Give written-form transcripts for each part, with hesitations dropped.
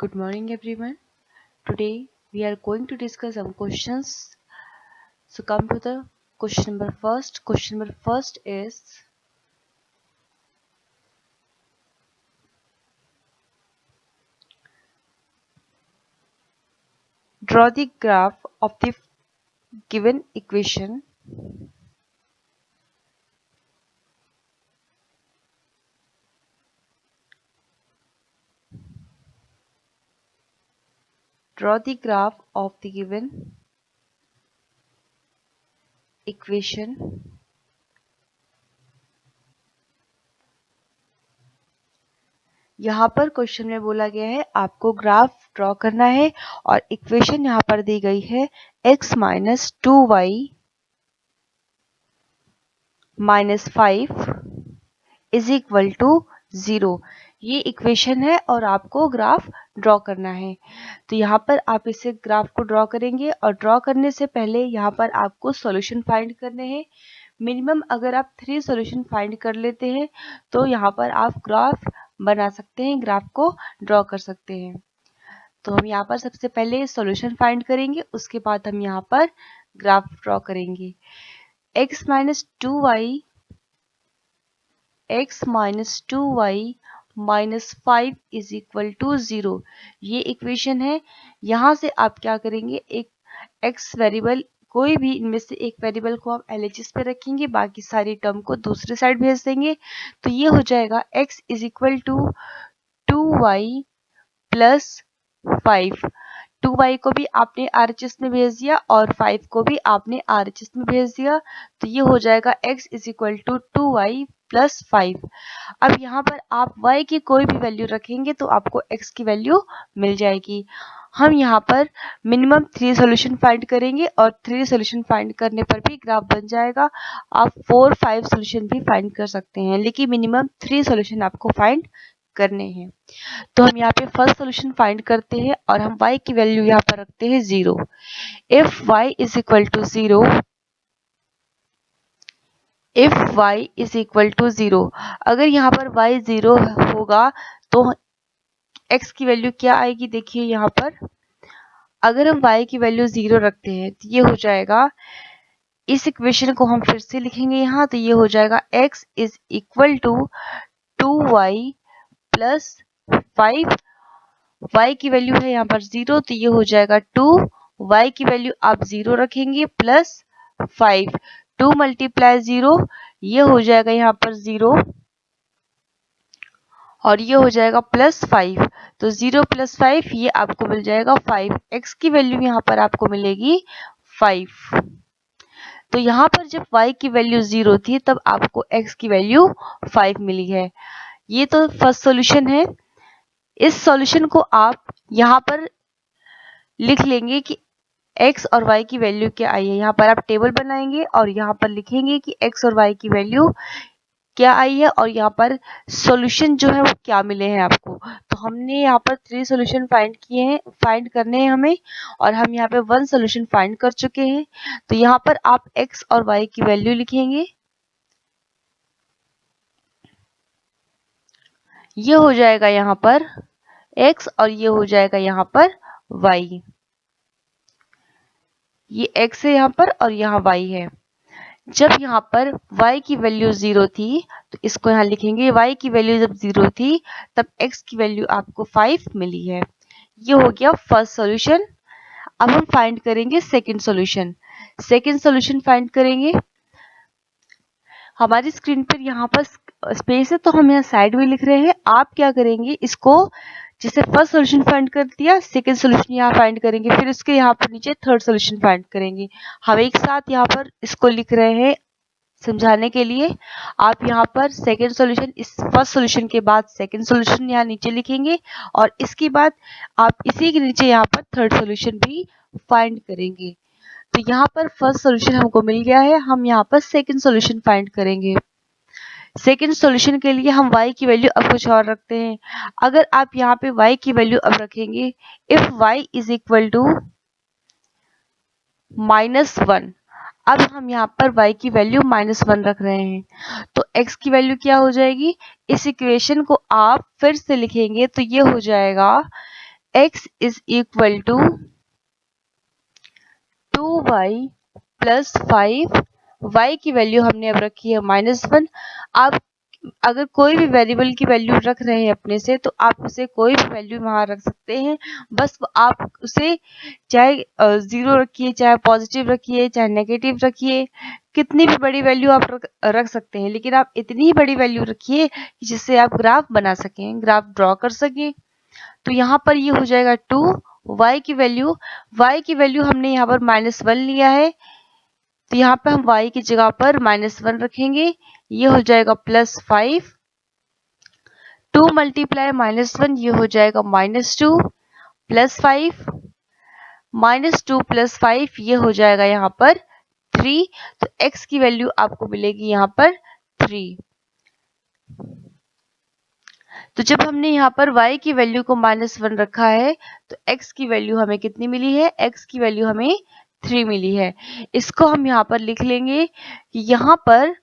Good morning everyone. Today we are going to discuss some questions. So come to the question number first. Question number first is draw the graph of the given equation. Draw the graph of the given equation यहाँ पर question में बोला गया है आपको graph draw करना है और इक्वेशन यहाँ पर दी गई है x minus 2y minus 5 is equal to 0। ये इक्वेशन है और आपको ग्राफ ड्रॉ करना है। तो यहाँ पर आप इसे ग्राफ को ड्रॉ करेंगे और ड्रॉ करने से पहले यहाँ पर आपको सॉल्यूशन फाइंड करने हैं। मिनिमम अगर आप 3 सॉल्यूशन फाइंड कर लेते हैं तो यहाँ पर आप ग्राफ बना सकते हैं, ग्राफ को ड्रॉ कर सकते हैं। तो हम यहाँ पर सबसे पहले सॉल्यूशन फाइंड करेंगे, उसके बाद हम यहाँ पर ग्राफ ड्रॉ करेंगे। x minus 2y minus 5 is equal to 0। ये इक्वेशन है। यहाँ से आप क्या करेंगे, एक x वेरिएबल कोई भी इनमें से एक वेरिएबल को आप LHS पे रखेंगे, बाकी सारी टर्म को दूसरी साइड भेज देंगे। तो ये हो जाएगा x is equal to 2y plus 5। 2y को भी आपने RHS में भेज दिया और 5 को भी आपने RHS में भेज दिया। तो ये हो जाएगा x is equal to 2y plus 5। अब यहाँ पर आप y की कोई भी वैल्यू रखेंगे तो आपको x की वैल्यू मिल जाएगी। हम यहाँ पर मिनिमम 3 सॉल्यूशन फाइंड करेंगे और 3 सॉल्यूशन फाइंड करने पर भी ग्राफ बन जाएगा। आप 4-5 सॉल्यूशन भी फाइंड कर सकते हैं, लेकिन मिनिमम 3 सॉल्यूशन आपको फाइंड करने हैं। तो हम यहाँ पे फर्स्ट सॉल्यूशन फाइंड करते हैं और हम y की वैल्यू यहाँ पर रखते हैं 0। If y is equal to 0, if y is equal to 0, अगर यहाँ पर y 0 होगा तो x की वैल्यू क्या आएगी। देखिए यहाँ पर अगर हम y की वैल्यू 0 रखते हैं तो ये हो जाएगा, इस इक्वेशन को हम फिर से लिखेंगे यहाँ, तो ये हो जाएगा x is equal to 2y plus 5। y की वैल्यू है यहाँ पर 0, तो ये हो जाएगा 2। y की वैल्यू आप 0 रखेंगे प्लस 5। 2 मल्टीप्लाई 0, ये हो जाएगा यहाँ पर 0 और ये हो जाएगा प्लस 5। तो 0 प्लस 5 ये आपको मिल जाएगा 5। x की वैल्यू यहाँ पर आपको मिलेगी 5। तो यहाँ पर जब y की वैल्यू 0 थी तब आपको x की वैल्यू 5 मिली है। ये तो फर्स्ट सॉल्यूशन है। इस सॉल्यूशन को आप यहाँ पर लिख लेंगे कि x और y की वैल्यू क्या आई है। यहाँ पर आप टेबल बनाएंगे और यहाँ पर लिखेंगे कि x और y की वैल्यू क्या आई है और यहाँ पर सॉल्यूशन जो है वो क्या मिले हैं आपको। तो हमने यहाँ पर 3 सॉल्यूशन फाइंड किए हैं, फाइंड करने हैं हमें, और हम यहाँ पे 1 सॉल्यूशन फाइंड कर चुके हैं। तो यहाँ पर आप x और y की वैल्यू लिखेंगे। ये हो जाएगा यहाँ पर x और ये हो जाएगा यहाँ पर y। ये x है यहाँ पर और यहाँ y है। जब यहाँ पर y की वैल्यू 0 थी तो इसको यहाँ लिखेंगे, y की वैल्यू जब 0 थी तब x की वैल्यू आपको 5 मिली है। ये हो गया फर्स्ट सॉल्यूशन। अब हम फाइंड करेंगे second solution. Second solution find करेंगे। हमारी स्क्रीन पर यहाँ पर स्पेस है तो हम यहाँ साइड में लिख रहे हैं। आप क्या करेंगे, इसको जैसे फर्स्ट सॉल्यूशन फाइंड कर दिया, सेकंड सॉल्यूशन यहाँ फाइंड करेंगे, फिर उसके यहाँ पर नीचे थर्ड सॉल्यूशन फाइंड करेंगे। हम एक साथ यहाँ पर इसको लिख रहे हैं समझाने के लिए। आप यहाँ पर सेकंड सॉल्यूशन, इस फर्स्ट सॉल्यूशन के बाद सेकंड सॉल्यूशन यहाँ नीचे लिखेंगे और इसके बाद आप इसी के नीचे यहाँ पर थर्ड सॉल्यूशन भी फाइंड करेंगे। तो यहाँ पर फर्स्ट सॉल्यूशन हमको मिल गया है, हम यहाँ पर सेकंड सॉल्यूशन फाइंड करेंगे। सेकंड सॉल्यूशन के लिए हम y की वैल्यू अब कुछ और रखते हैं। अगर आप यहाँ पे y की वैल्यू अब रखेंगे, if y is equal to -1, अब हम यहाँ पर y की वैल्यू -1 रख रहे हैं तो x की वैल्यू क्या हो जाएगी। इस इक्वेशन को आप फिर से लिखेंगे तो ये हो जाएगा x is equal to 2y plus 5, y की वैल्यू हमने अब रखी है -1। आप अगर कोई भी वेरिएबल की वैल्यू रख रहे हैं अपने से, तो आप उसे कोई भी वैल्यू वहां रख सकते हैं। बस आप उसे चाहे 0 रखिए, चाहे पॉजिटिव रखिए, चाहे नेगेटिव रखिए, कितनी भी बड़ी वैल्यू आप रख सकते हैं, लेकिन आप इतनी ही बड़ी वैल्यू रखिए जिससे आप ग्राफ बना सकें, ग्राफ ड्रॉ कर सकें। तो यहाँ पर ये हो जाएगा 2, y की वैल्यू हमने यहाँ पर -1 लिया है, तो यहाँ पे हम y की जगह पर -1 रखेंगे। ये हो जाएगा +5, 2 मल्टीप्लाई -1 ये हो जाएगा -2 प्लस 5, -2 प्लस 5 ये हो जाएगा यहाँ पर 3। तो x की वैल्यू आपको मिलेगी यहाँ पर 3। तो जब हमने यहाँ पर y की वैल्यू को -1 रखा है, तो x की वैल्यू हमें कितनी मिली है? x की वैल्यू हमें 3 मिली है। इसको हम यहाँ पर लिख लेंगे कि यहाँ पर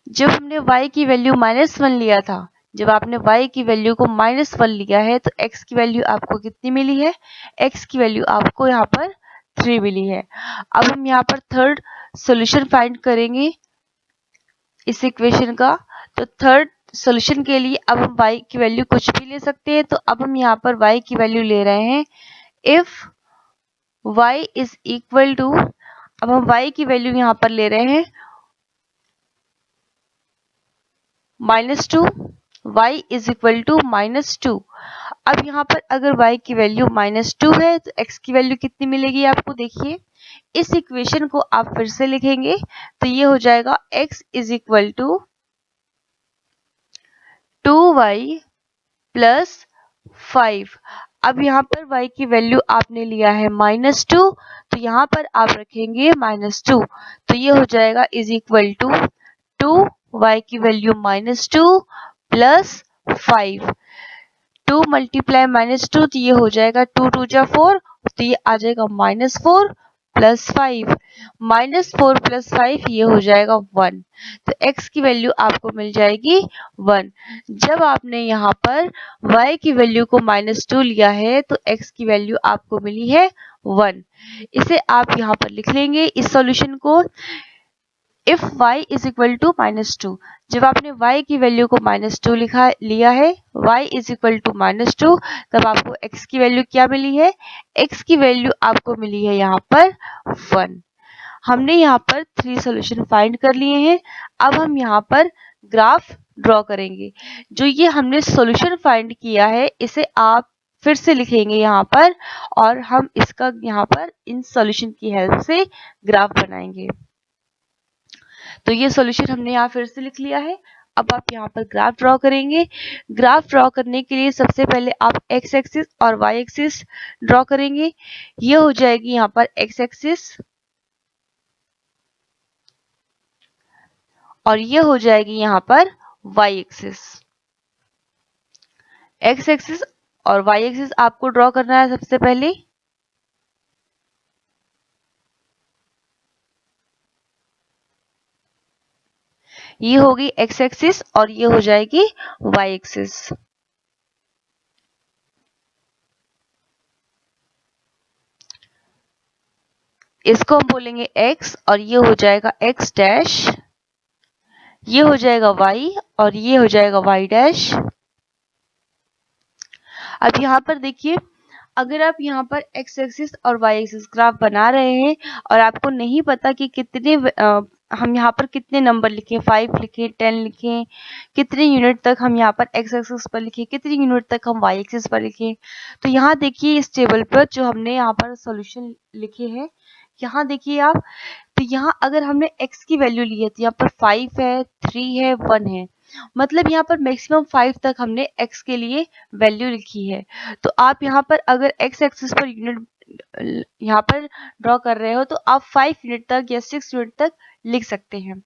जब हमने y की वैल्यू -1 लिया था, जब आपने y की वैल्यू को -1 लिया है, तो x की वैल्यू आपको कितनी मिली है? x की वैल्यू आपको यहाँ पर 3 मिली है। अब हम यहाँ पर थर्ड सॉल्यूशन फाइंड करेंगे इस इक्वेशन का। तो थर्ड सॉल्यूशन के लिए अब हम y की वैल्यू कुछ भी ले सकते हैं। तो अब हम यहाँ पर y की वैल्यू ले रहे हैं if y is equal to, अब हम y की वैल्यू यहाँ पर ले रहे हैं -2, y इज इक्वल टू -2। अब यहाँ पर अगर y की वैल्यू -2 है, तो x की वैल्यू कितनी मिलेगी आपको? देखिए, इस इक्वेशन को आप फिर से लिखेंगे तो ये हो जाएगा x is equal to 2y plus 5। अब यहाँ पर y की वैल्यू आपने लिया है -2, तो यहाँ पर आप रखेंगे -2, तो ये हो जाएगा इज इक्वल टू 2y की वैल्यू -2 प्लस 5, 2 मल्टीप्लाई -2, तो ये हो जाएगा 2 2 जा 4, तो ये आ जाएगा -4 प्लस 5, -4 प्लस 5 ये हो जाएगा 1। तो x की वैल्यू आपको मिल जाएगी 1। जब आपने यहाँ पर y की वैल्यू को -2 लिया है, तो x की वैल्यू आपको मिली है 1। इसे आप यहाँ पर लिख लेंगे इस सॉल्यूशन को। If y is equal to -2, जब आपने y की वैल्यू को -2 लिया है, y इज इक्वल टू -2, तब आपको x की वैल्यू क्या मिली है? x की वैल्यू आपको मिली है यहाँ पर 1। हमने यहाँ पर 3 सॉल्यूशन फाइंड कर लिए हैं। अब हम यहाँ पर ग्राफ ड्रॉ करेंगे। जो ये हमने सॉल्यूशन फाइंड किया है, इसे आप फिर से लिखेंगे यहाँ पर, और हम इसका यहाँ पर इन सॉल्यूशन की हेल्प से ग्राफ बनाएंगे। तो ये सॉल्यूशन हमने यहाँ फिर से लिख लिया है। अब आप यहाँ पर ग्राफ ड्रॉ करेंगे। ग्राफ ड्रॉ करने के लिए सबसे पहले आप x एक्सिस और y एक्सिस ड्रॉ करेंगे। ये हो जाएगी यहाँ पर x एक्सिस और ये हो जाएगी यहाँ पर y एक्सिस। x एक्सिस और y एक्सिस आपको ड्रॉ करना है सबसे पहले। ये होगी x एक्सिस और ये हो जाएगी y एक्सिस। इसको हम बोलेंगे x और ये हो जाएगा x डैश, ये हो जाएगा y और ये हो जाएगा y डैश। अब यहाँ पर देखिए, अगर आप यहाँ पर x एक्सिस और y एक्सिस ग्राफ बना रहे हैं और आपको नहीं पता कि कितने हम यहाँ पर कितने नंबर लिखें, 5 लिखें, 10 लिखें, कितने यूनिट तक हम यहाँ पर x एक्सिस पर लिखें, कितने यूनिट तक हम y एक्सिस पर लिखें, तो यहाँ देखिए इस टेबल पर जो हमने यहाँ पर सॉल्यूशन लिखे हैं, यहाँ देखिए आप, तो यहाँ अगर हमने x की वैल्यू ली है, तो यहाँ पर 5 है, 3 है, 1 है, मतलब यहाँ पर मैक्सिमम 5 तक हमने x के लिए वैल्यू लिखी है। तो आप यहाँ पर अगर x एक्सिस पर यूनिट यहाँ पर ड्रॉ कर रहे हो, तो आप 5 यूनिट तक या 6 यूनिट तक लिख सकते हैं।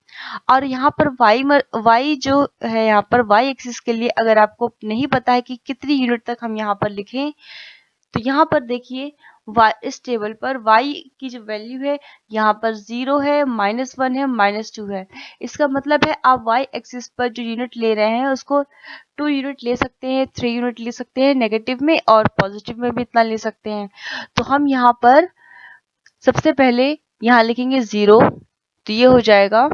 और यहाँ पर y जो है, यहाँ पर y एक्सिस के लिए अगर आपको नहीं पता है कि कितनी यूनिट तक हम यहाँ पर लिखें, तो यहाँ पर देखिए इस टेबल पर y की जो वैल्यू है यहाँ पर 0 है, -1 है, -2 है। इसका मतलब है आप y एक्सिस पर जो यूनिट ले रहे हैं उसको 2 यूनिट ले सकते हैं, 3 यूनिट ले सकते हैं नेगेटिव में, और पॉजिटिव में भी इतना ले सकते हैं। तो हम यहाँ पर सबसे पहले यहाँ लिखेंगे 0, तो ये हो जाएगा,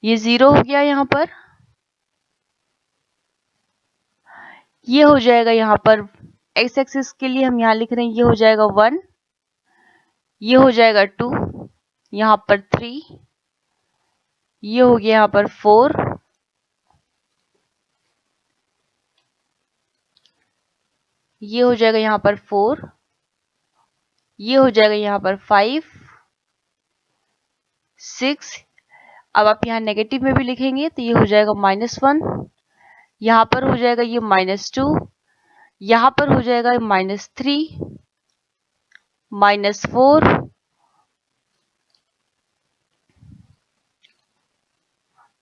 ये 0 हो गया यहाँ पर। ये हो जाएगा यहाँ पर x एक्सिस के लिए हम यहाँ लिख रहे हैं, ये हो जाएगा 1, ये हो जाएगा 2, यहाँ पर 3, ये हो गया यहाँ पर 4, ये हो जाएगा यहाँ पर 4, ये हो जाएगा यहाँ पर 5, 6। अब आप यहाँ नेगेटिव में भी लिखेंगे तो ये हो जाएगा -1, यहाँ पर हो जाएगा ये -2, यहाँ पर हो जाएगा -3, -4,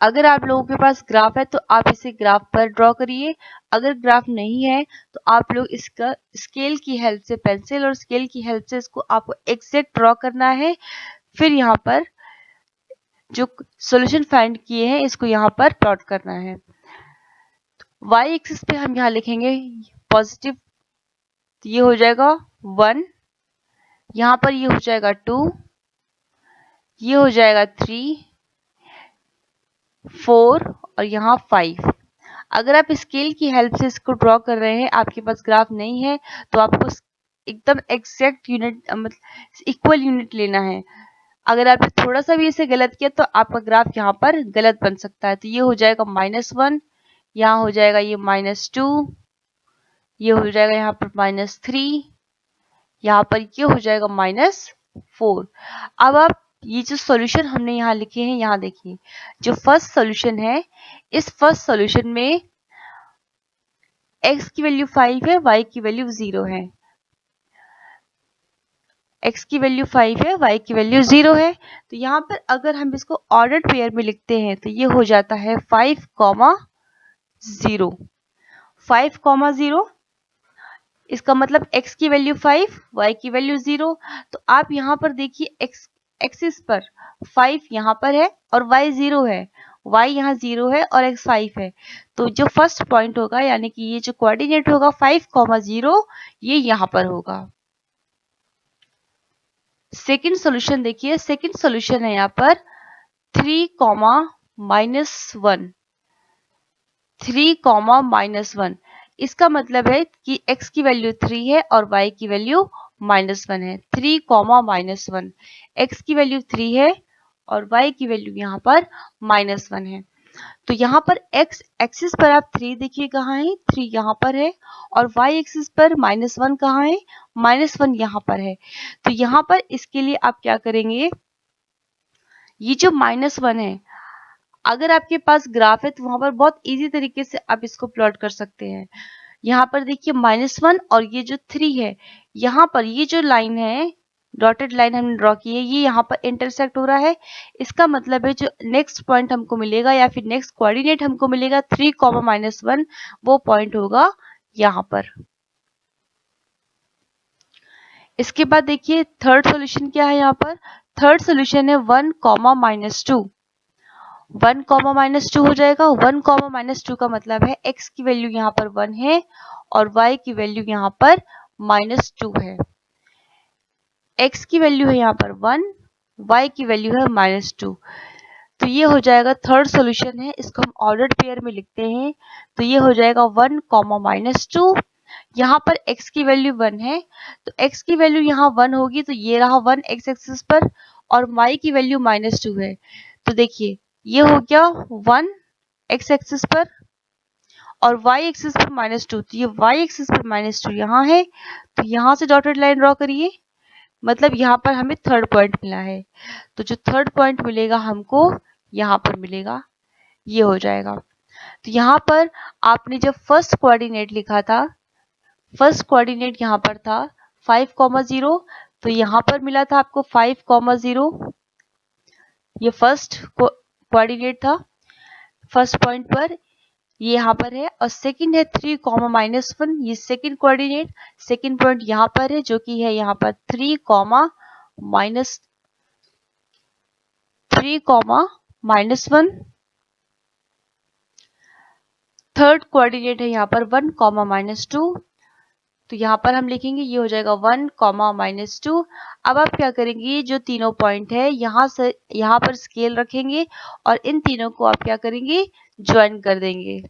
अगर आप लोगों के पास ग्राफ है तो आप इसे ग्राफ पर ड्रॉ करिए। अगर ग्राफ नहीं है तो आप लोग इसका स्केल की हेल्प से, पेंसिल और स्केल की हेल्प से इसको आपको एग्जैक्ट ड्रॉ करना है। फिर यहाँ पर जो सॉल्यूशन फाइंड किए हैं इसको यहाँ पर प्लॉट करना है। y एक्सिस पे हम यहाँ लिखेंगे पॉजिटिव, तो ये हो जाएगा 1, यहाँ पर ये हो जाएगा 2, ये हो जाएगा 3, 4 और यहाँ 5। अगर आप स्केल की हेल्प से इसको ड्रॉ कर रहे हैं, आपके पास ग्राफ नहीं है, तो आपको एकदम एग्जैक्ट यूनिट, मतलब इक्वल यूनिट लेना है। अगर आपने थोड़ा सा भी इसे गलत किया तो आपका ग्राफ यहाँ पर गलत बन सकता है। तो ये हो जाएगा -1, यहाँ हो जाएगा ये -2, ये हो जाएगा यहाँ पर -3, यहाँ पर ये हो जाएगा -4। अब आप ये जो सॉल्यूशन हमने यहाँ लिखे हैं, यहाँ देखिए जो फर्स्ट सॉल्यूशन है, इस फर्स्ट सॉल्यूशन में x की वैल्यू 5 है, y की वैल्यू 0 है। x की वैल्यू 5 है, y की वैल्यू 0 है। तो यहाँ पर अगर हम इसको ऑर्डर्ड पेयर में लिखते हैं तो ये हो जाता है 5, 0, 5, 0। इसका मतलब x की वैल्यू 5, y की वैल्यू 0। तो आप यहाँ पर देखिए x एक्सिस पर 5 यहाँ पर है और y 0 है, y यहाँ 0 है और x 5 है। तो जो फर्स्ट पॉइंट होगा, यानी कि ये जो कोऑर्डिनेट होगा 5, 0, ये यहाँ पर होगा। सेकंड सॉल्यूशन देखिए, सेकंड सॉल्यूशन है यहाँ पर 3, -1, 3, -1। इसका मतलब है कि x की वैल्यू 3 है और y की वैल्यू -1 है। 3, -1, x की वैल्यू 3 है और y की वैल्यू यहाँ पर -1 है। तो यहाँ पर x एक्सिस पर आप 3 देखिए कहाँ है, 3 यहाँ पर है, और y एक्सिस पर -1 कहाँ है, -1 यहाँ पर है। तो यहाँ पर इसके लिए आप क्या करेंगे, ये जो -1 है, अगर आपके पास ग्राफ है तो वहां पर बहुत इजी तरीके से आप इसको प्लॉट कर सकते हैं। यहाँ पर देखिए -1 और ये जो 3 है, यहाँ पर ये जो लाइन है, डॉटेड लाइन हमने ड्रॉ की है, ये यहाँ पर इंटरसेक्ट हो रहा है। इसका मतलब है जो नेक्स्ट पॉइंट हमको मिलेगा या फिर नेक्स्ट कोऑर्डिनेट हमको मिलेगा 3, -1, वो पॉइंट होगा यहाँ पर। इसके बाद देखिए थर्ड सॉल्यूशन क्या है, यहाँ पर थर्ड सॉल्यूशन है 1, -2। 1, -2 हो जाएगा। 1, -2 का मतलब है x की वैल्यू यहाँ पर 1 है और y की वैल्यू यहाँ पर -2 है। x की वैल्यू है यहाँ पर 1, y की वैल्यू है -2। तो ये हो जाएगा थर्ड सॉल्यूशन है, इसको हम ऑर्डर्ड पेयर में लिखते हैं। तो ये हो जाएगा 1, -2। यहाँ पर x की वैल्यू 1 है, तो x की वैल्यू यहाँ 1 होगी, तो ये रहा 1 x एक्सिस पर, और y की वैल्यू -2 है। तो देखिए ये हो गया 1 x एक्सिस पर और y एक्सिस पर -2। तो ये y एक्सिस पर -2 यहाँ है, तो यहाँ से डॉटेड लाइन ड्रॉ करिए, मतलब यहाँ पर हमें थर्ड पॉइंट मिला है। तो जो थर्ड पॉइंट मिलेगा हमको यहाँ पर मिलेगा, ये हो जाएगा। तो यहाँ पर आपने जब फर्स्ट कोऑर्डिनेट लिखा था, फर्स्ट कोऑर्डिनेट यहाँ पर था 5, 0, तो यहाँ पर मिला था आपको 5, 0, ये फर्स्ट कोऑर्डिनेट था फर्स्ट पॉइंट पर। ये यहाँ पर है, और सेकंड है 3, -1, ये सेकंड कोऑर्डिनेट, सेकंड पॉइंट यहाँ पर है जो कि है यहाँ पर 3, -1। थर्ड कोऑर्डिनेट है यहाँ पर 1, -2, तो यहाँ पर हम लिखेंगे ये हो जाएगा 1, -2। अब आप क्या करेंगे, ये जो तीनों पॉइंट है यहाँ से यहाँ पर स्केल रखेंगे और इन तीनों को आप क्या करेंगे, ज्वाइन कर देंगे।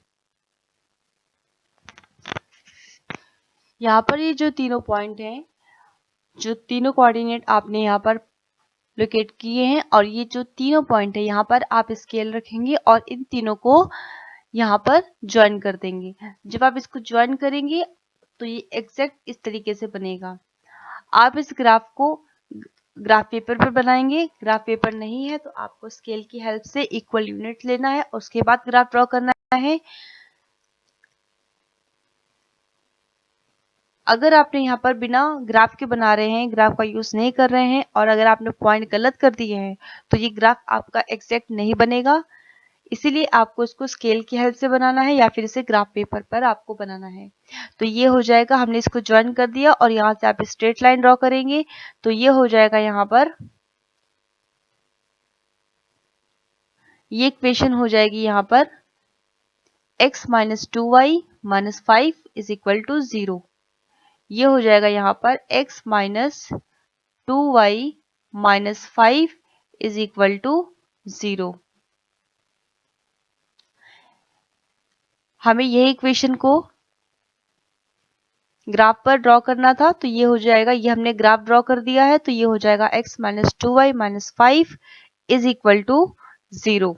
यहाँ पर ये जो तीनों पॉइंट हैं, जो तीनों कोऑर्डिनेट आपने यहाँ पर लोकेट किए हैं, और ये जो तीनों पॉइंट है यहाँ पर आप स्केल रखेंगे और इन तीनों को यहाँ पर ज्वाइन कर देंगे। जब आप इसको ज्वाइन करेंगे तो ये एग्जैक्ट इस तरीके से बनेगा। आप इस ग्राफ को ग्राफ पेपर पर बनाएंगे, ग्राफ पेपर नहीं है तो आपको स्केल की हेल्प से इक्वल यूनिट लेना है, उसके बाद ग्राफ ड्रॉ करना है। अगर आपने यहाँ पर बिना ग्राफ के बना रहे हैं, ग्राफ का यूज नहीं कर रहे हैं, और अगर आपने पॉइंट गलत कर दिए हैं तो ये ग्राफ आपका एग्जैक्ट नहीं बनेगा। इसीलिए आपको इसको स्केल की हेल्प से बनाना है या फिर इसे ग्राफ पेपर पर आपको बनाना है। तो ये हो जाएगा, हमने इसको ज्वाइन कर दिया और यहाँ से आप स्ट्रेट लाइन ड्रॉ करेंगे तो ये हो जाएगा यहाँ पर, ये इक्वेशन हो जाएगी यहाँ पर x - 2y - 5 = 0। ये हो जाएगा यहाँ पर x - 2y - 5 = 0। हमें यही इक्वेशन को ग्राफ पर ड्रॉ करना था, तो ये हो जाएगा, ये हमने ग्राफ ड्रॉ कर दिया है, तो ये हो जाएगा x - 2y - 5 = 0।